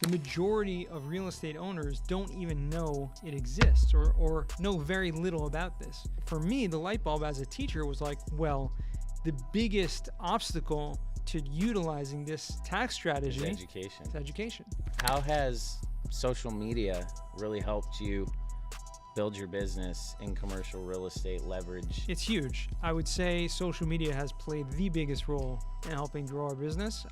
the majority of real estate owners don't even know it exists or know very little about this. For me, the light bulb as a teacher was like, well, the biggest obstacle to utilizing this tax strategy is education. is education. How has social media really helped you build your business in commercial real estate leverage? It's huge. I would say social media has played the biggest role in helping grow our business.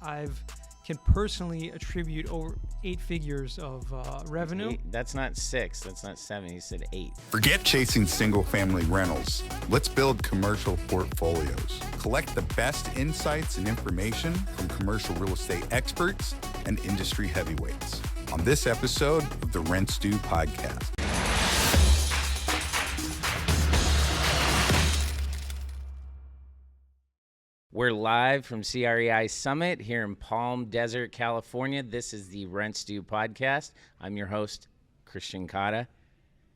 Can personally attribute over 8 figures of revenue. That's not 6, that's not 7, he said 8. Forget chasing single-family rentals. Let's build commercial portfolios. Collect the best insights and information from commercial real estate experts and industry heavyweights on this episode of the Rent Stew podcast. We're live from CREI Summit here in Palm Desert, California. This is the Rent Stew podcast. I'm your host, Christian Cotta.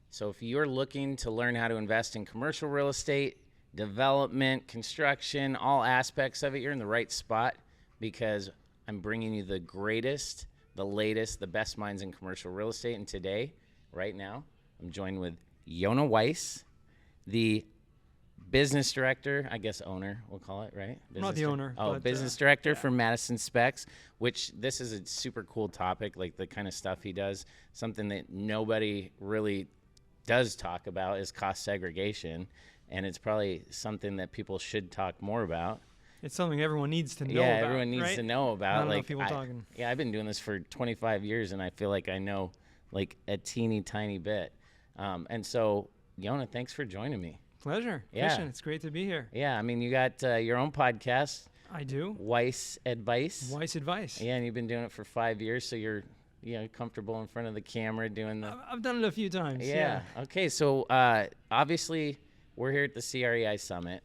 So if you're looking to learn how to invest in commercial real estate, development, construction, all aspects of it, you're in the right spot because I'm bringing you the greatest, the latest, the best minds in commercial real estate. And today, right now, I'm joined with Yonah Weiss, the business director, I guess owner, we'll call it, right? Not the owner. Oh, business director for Madison Specs, which this is a super cool topic, like the kind of stuff he does. Something that nobody really does talk about is cost segregation, and it's probably something that people should talk more about. It's something everyone needs to know about. Yeah, everyone needs to know about. Not enough people talking. Yeah, I've been doing this for 25 years, and I feel like I know like a teeny tiny bit. And so, Yonah, thanks for joining me. Pleasure. Yeah. Christian, it's great to be here. Yeah, I mean, you got your own podcast. I do. Weiss Advice. Weiss Advice. Yeah, and you've been doing it for 5 years, so you're comfortable in front of the camera doing the... I've done it a few times. Yeah. Okay, so obviously we're here at the CREI Summit.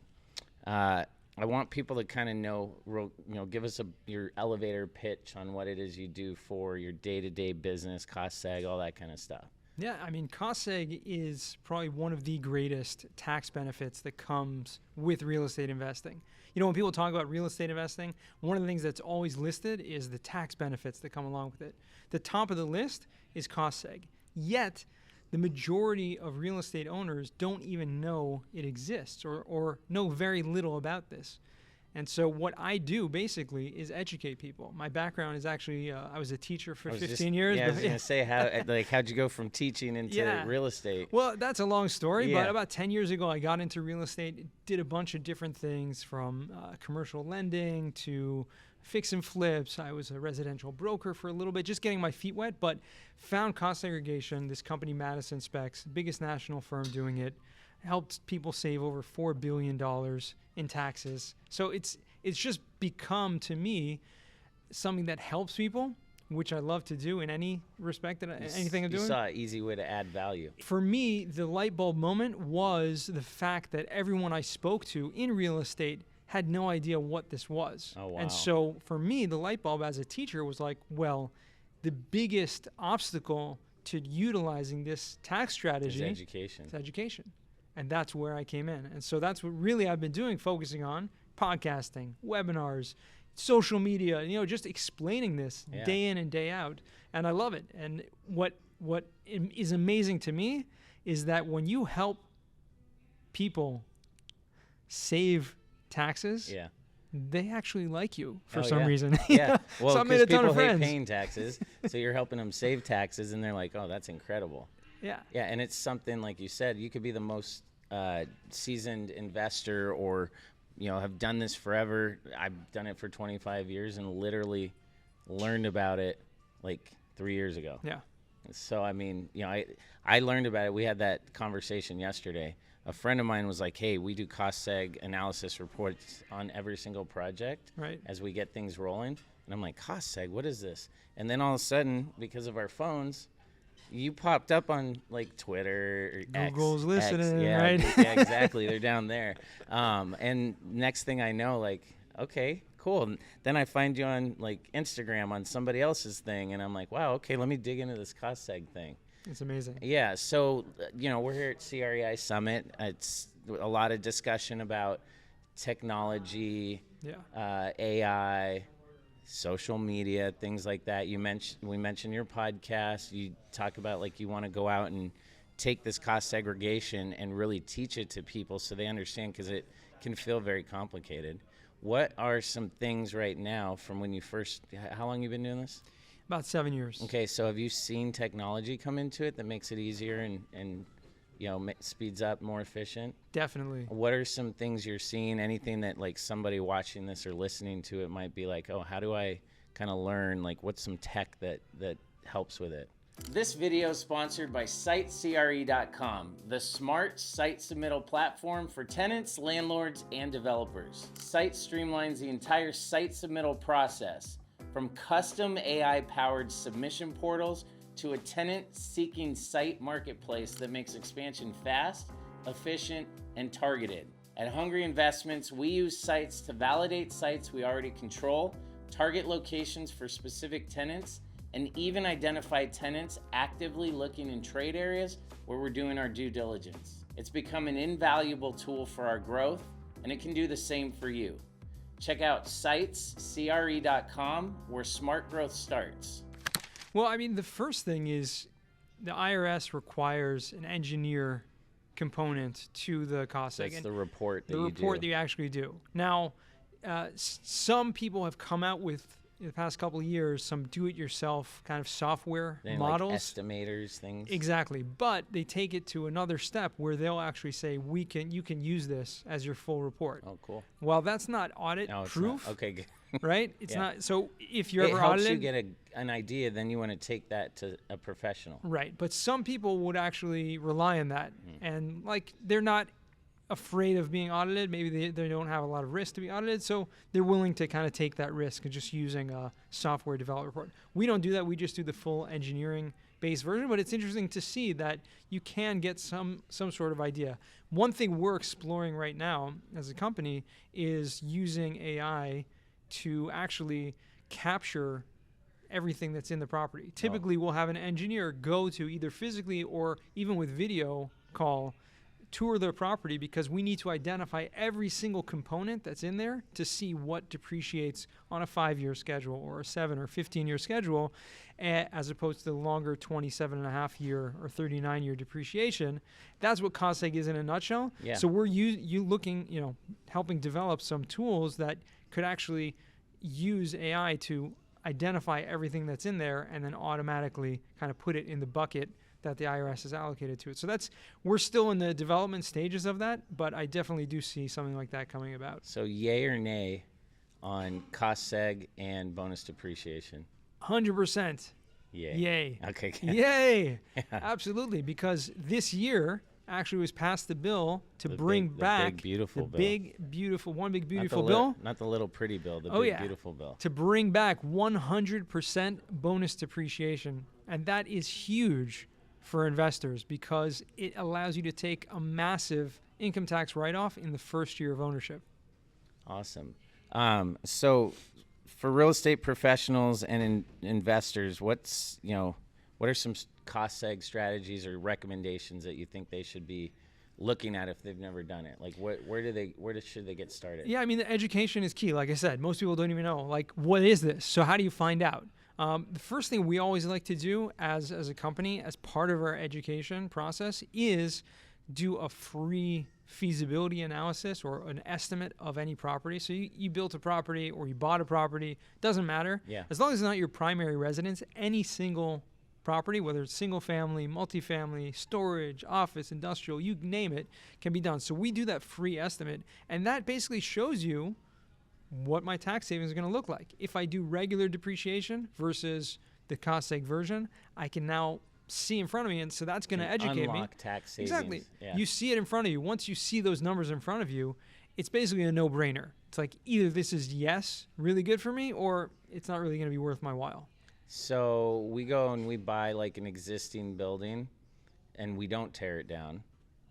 I want people to kind of know, give us your elevator pitch on what it is you do for your day-to-day business, cost seg, all that kind of stuff. Yeah, I mean, cost seg is probably one of the greatest tax benefits that comes with real estate investing. You know, when people talk about real estate investing, one of the things that's always listed is the tax benefits that come along with it. The top of the list is cost seg. Yet, the majority of real estate owners don't even know it exists or know very little about this. And so what I do basically is educate people. My background is actually, I was a teacher for 15 years. Yeah, I was going to say, how'd you go from teaching into real estate? Well, that's a long story, but about 10 years ago, I got into real estate, did a bunch of different things from commercial lending to fix and flips. I was a residential broker for a little bit, just getting my feet wet, but found cost segregation, this company, Madison Specs, biggest national firm doing it, helped people save over $4 billion in taxes. So it's just become, to me, something that helps people, which I love to do in any respect, anything I'm doing. You saw an easy way to add value. For me, the light bulb moment was the fact that everyone I spoke to in real estate had no idea what this was. Oh, wow. And so for me, the light bulb as a teacher was like, well, the biggest obstacle to utilizing this tax strategy is education. Is education. And that's where I came in. And so that's what really I've been doing, focusing on podcasting, webinars, social media, just explaining this day in and day out. And I love it. And what is amazing to me is that when you help people save taxes, they actually like you for some reason. Yeah. Well, so I made a ton of people hate friends. paying taxes, so you're helping them save taxes, and they're like, oh, that's incredible. Yeah. Yeah, and it's something, like you said, you could be the most seasoned investor or, have done this forever. I've done it for 25 years and literally learned about it like 3 years ago. Yeah. So, I mean, I learned about it. We had that conversation yesterday. A friend of mine was like, hey, we do cost seg analysis reports on every single project as we get things rolling. And I'm like, cost seg, what is this? And then all of a sudden, because of our phones, you popped up on like Twitter or Google's listening, right? right? Yeah, exactly. They're down there. And next thing I know, like, okay, cool. And then I find you on like Instagram on somebody else's thing, and I'm like, wow, okay, let me dig into this cost seg thing. It's amazing. Yeah. So, we're here at CREI Summit. It's a lot of discussion about technology, AI, social media, things like that. We mentioned your podcast. You talk about like you want to go out and take this cost segregation and really teach it to people so they understand, because it can feel very complicated. What are some things right now from when you first, how long you been doing this? About 7 years. Okay, so have you seen technology come into it that makes it easier and speeds up, more efficient? Definitely. What are some things you're seeing? Anything that like somebody watching this or listening to it might be like, oh, how do I kind of learn? Like, what's some tech that helps with it? This video is sponsored by SiteCRE.com, the smart site submittal platform for tenants, landlords, and developers. Site streamlines the entire site submittal process, from custom AI-powered submission portals to a tenant-seeking site marketplace that makes expansion fast, efficient, and targeted. At Hungry Investments, we use sites to validate sites we already control, target locations for specific tenants, and even identify tenants actively looking in trade areas where we're doing our due diligence. It's become an invaluable tool for our growth, and it can do the same for you. Check out SitesCRE.com, where smart growth starts. Well, I mean, the first thing is the IRS requires an engineer component to the cost seg. That's the report that the you report do. that you actually do. Now, some people have come out with, in the past couple of years, some do-it-yourself kind of software And models. like estimators, things. Exactly, but they take it to another step where they'll actually say, you can use this as your full report. Oh, cool. Well, that's not No, it's audit-proof, not. Okay, good. right? It's Yeah. not. So if you're It ever helps audited, you get an idea, then you want to take that to a professional. right? But some people would actually rely on that, and like they're not afraid of being audited. Maybe they don't have a lot of risk to be audited, so they're willing to kind of take that risk of just using a software developed report. We don't do that. We just do the full engineering-based version, but it's interesting to see that you can get some sort of idea. One thing we're exploring right now as a company is using AI to actually capture everything that's in the property. Typically, we'll have an engineer go to either physically or even with video call, tour the property, because we need to identify every single component that's in there to see what depreciates on a 5-year schedule or a 7 or 15-year schedule, as opposed to the longer 27.5-year or 39-year depreciation. That's what cost seg is in a nutshell. Yeah. So we're looking, helping develop some tools that could actually use AI to identify everything that's in there and then automatically kind of put it in the bucket that the IRS has allocated to it. So we're still in the development stages of that, but I definitely do see something like that coming about. So yay or nay on cost seg and bonus depreciation? 100%. Yay. Yay. Okay. Good. Yay. Absolutely. Because this year actually was passed the bill to bring back the big beautiful bill. big beautiful one big beautiful Not the bill. not the little pretty bill, the Oh, big yeah. beautiful bill. To bring back 100% bonus depreciation. And that is huge for investors because it allows you to take a massive income tax write-off in the first year of ownership. Awesome. So for real estate professionals and investors, what are some cost seg strategies or recommendations that you think they should be looking at if they've never done it? Like where should they get started? Yeah, I mean, the education is key. Like I said, most people don't even know, like, what is this? So how do you find out? The first thing we always like to do as a company, as part of our education process, is do a free feasibility analysis or an estimate of any property. So you built a property or you bought a property, doesn't matter. Yeah. As long as it's not your primary residence, any single property, whether it's single family, multifamily, storage, office, industrial, you name it, can be done. So we do that free estimate, and that basically shows you what my tax savings are going to look like. If I do regular depreciation versus the cost seg version, I can now see in front of me, and so that's going to educate me. Unlock tax savings. Exactly. Yeah. You see it in front of you. Once you see those numbers in front of you, it's basically a no-brainer. It's like either this is yes, really good for me, or it's not really going to be worth my while. So we go and we buy like an existing building and we don't tear it down.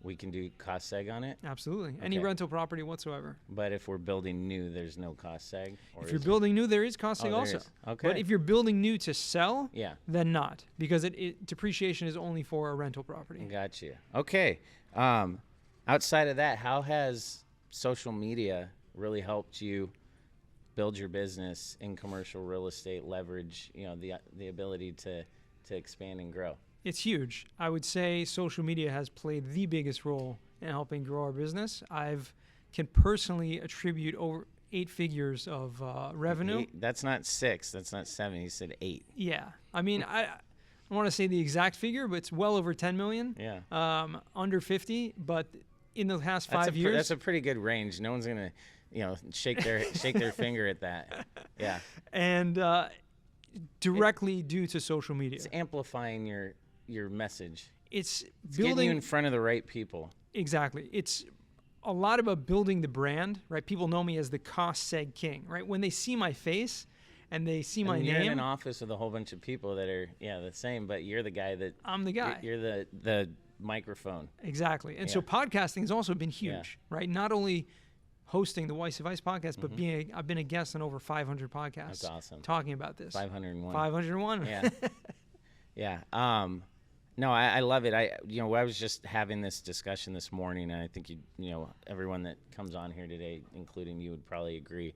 We can do cost seg on it. Absolutely. Any Okay. rental property whatsoever. But if we're building new, there's no cost seg? Or If you're is it? building new, there is cost seg there also. is. Okay. But if you're building new to sell, Yeah. then not, because depreciation is only for a rental property. Got you. Okay. Outside of that, how has social media really helped you build your business in commercial real estate, leverage, the ability to expand and grow? It's huge. I would say social media has played the biggest role in helping grow our business. Can personally attribute over 8 figures of revenue. That's not 6. That's not 7. He said 8. Yeah. I mean, I don't want to say the exact figure, but it's well over 10 million. Yeah. Under 50, but in the past 5 years. That's a pretty good range. No one's going to, shake their finger at that. Yeah. And directly due to social media. It's amplifying your message. It's getting you in front of the right people. Exactly. It's a lot about building the brand, right? People know me as the Seg King, right? When they see my face and they see my you're name. You're in an office with a whole bunch of people that are, the same, but you're the guy that... I'm the guy. You're the microphone. Exactly. And so podcasting has also been huge, right? Not only hosting the Weiss Advice podcast, but I've been a guest on over 500 podcasts. That's awesome. Talking about this. 501. 501. Yeah. Yeah. No, I love it. I was just having this discussion this morning, and I think everyone that comes on here today, including you, would probably agree.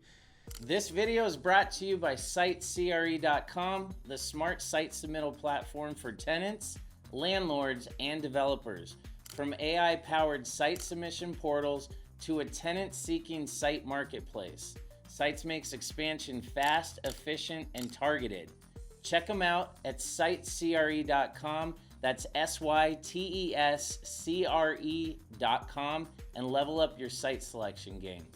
This video is brought to you by SiteCRE.com, the smart site submittal platform for tenants, landlords, and developers. From AI-powered site submission portals to a tenant-seeking site marketplace, Sites makes expansion fast, efficient, and targeted. Check them out at SiteCRE.com. That's SYTESCRE.com, and level up your site selection game.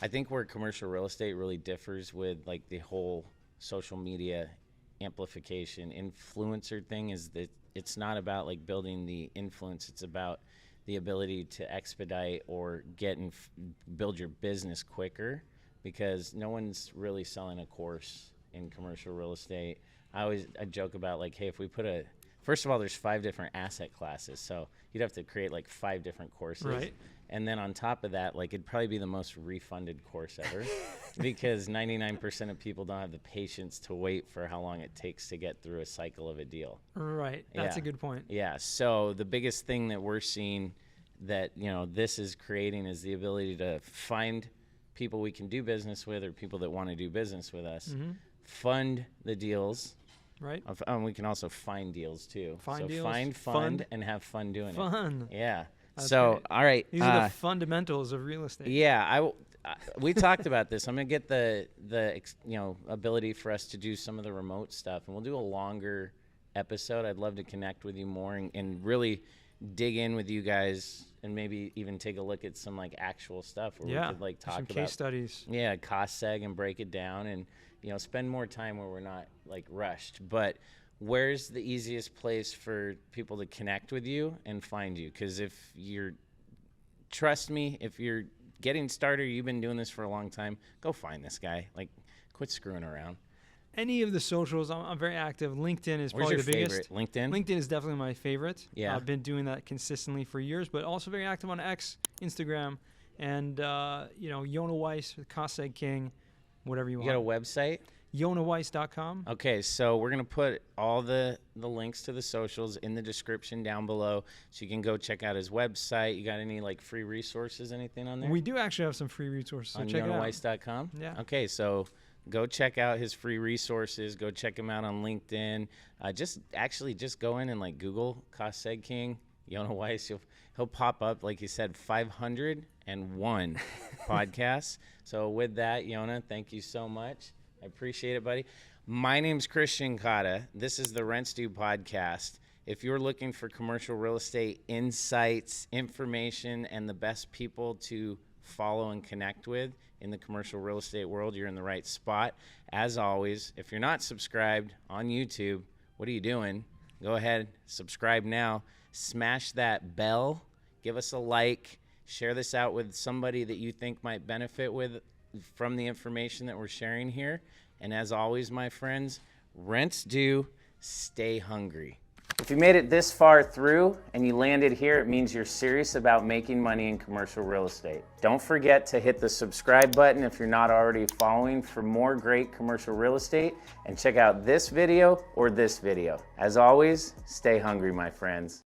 I think where commercial real estate really differs with like the whole social media amplification influencer thing is that it's not about like building the influence. It's about the ability to expedite or get and build your business quicker, because no one's really selling a course in commercial real estate. I joke about like, hey, if we put first of all, there's 5 different asset classes, so you'd have to create like 5 different courses. Right. And then on top of that, like it'd probably be the most refunded course ever because 99% of people don't have the patience to wait for how long it takes to get through a cycle of a deal. Right. That's a good point. Yeah. So the biggest thing that we're seeing that, this is creating is the ability to find people we can do business with or people that want to do business with us, fund the deals. Right. We can also find deals too. Find deals, fund, and have fun doing it. Fun. Yeah. That's so, great. All right. These are the fundamentals of real estate. Yeah. We talked about this. I'm going to get the ability for us to do some of the remote stuff, and we'll do a longer episode. I'd love to connect with you more and really dig in with you guys and maybe even take a look at some like actual stuff where we could like talk some about case studies. Yeah, cost seg and break it down and spend more time where we're not like rushed. But where's the easiest place for people to connect with you and find you? Because trust me, if you're getting started, you've been doing this for a long time, go find this guy. Like, quit screwing around. Any of the socials, I'm very active. LinkedIn is probably the biggest. Favorite? LinkedIn? LinkedIn is definitely my favorite. Yeah. I've been doing that consistently for years, but also very active on X, Instagram, and Yonah Weiss, Seg King, whatever you want. You got a website? YonahWeiss.com. Okay, so we're going to put all the links to the socials in the description down below, so you can go check out his website. You got any like free resources, anything on there? We do actually have some free resources. So on check YonahWeiss.com? Yeah. Okay, so go check out his free resources. Go check him out on LinkedIn. Just go in and like Google Seg King, Yonah Weiss. He'll pop up, like you said, 501 podcasts. So with that, Yonah, thank you so much. I appreciate it, buddy. My name's Christian Cotta. This is the Rents Due podcast. If you're looking for commercial real estate insights, information, and the best people to follow and connect with in the commercial real estate world, you're in the right spot. As always, if you're not subscribed on YouTube, what are you doing? Go ahead, subscribe now. Smash that bell. Give us a like. Share this out with somebody that you think might benefit from the information that we're sharing here. And as always, my friends, rents due, stay hungry. If you made it this far through and you landed here, it means you're serious about making money in commercial real estate. Don't forget to hit the subscribe button if you're not already following for more great commercial real estate, and check out this video or this video. As always, stay hungry, my friends.